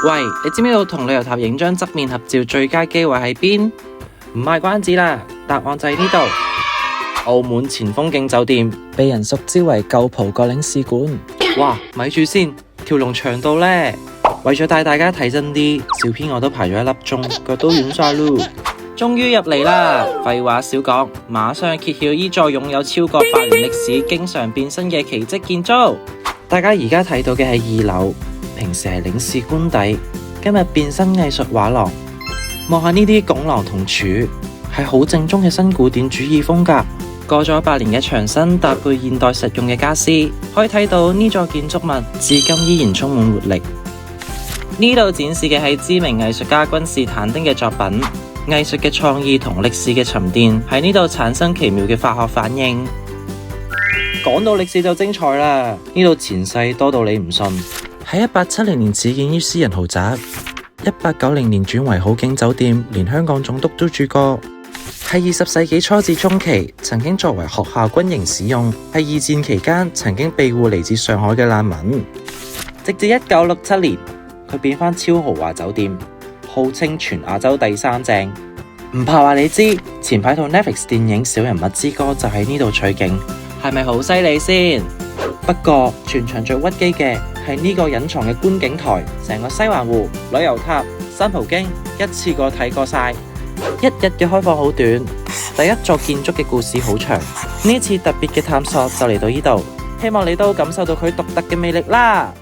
喂，你知唔知道同旅遊塔影張側面合照最佳機位喺邊？唔賣關子啦，答案就喺呢度。澳門前鋒徑酒店，被人熟知為舊葡國領事館。哇，咪住先，條龍長到呢。為咗帶大家睇真啲，照片我都排咗1粒鐘，腳都軟晒嚕。終於入嚟啦！廢話少講，馬上揭曉呢座擁有超過100年歷史、經常變身嘅奇蹟建築。大家而家睇到嘅係2樓，平時係領事官邸，今日變身藝術畫廊。望下呢啲拱廊同柱，係好正宗嘅新古典主義風格。過咗100年嘅牆身，搭配現代實用嘅家私，可以睇到呢座建築物至今依然充滿活力。呢度展示嘅係知名藝術家君士坦丁嘅作品，藝術嘅創意同歷史嘅沉澱喺呢度產生奇妙嘅化學反應。講到歷史就精彩啦，呢度前世多到你唔信。喺1870年始建於私人豪宅，1890年轉為好景酒店，連香港總督都住過。喺20世紀初至中期，曾經作為學校軍營使用。喺2戰期間，曾經庇護嚟自上海嘅難民。直至1967年，佢變返超豪華酒店，號稱全亞洲第3正。唔怕話你知，前排套 Netflix 電影《小人物之歌》就喺呢度取景，係咪好犀利先？不過全場最屈機嘅係呢個隱藏嘅觀景台，成個西環湖、旅遊塔、新葡京一次過睇過晒。1日嘅開放好短，第一座建築嘅故事好長。呢次特別嘅探索就嚟到呢度，希望你都感受到佢獨特嘅魅力啦！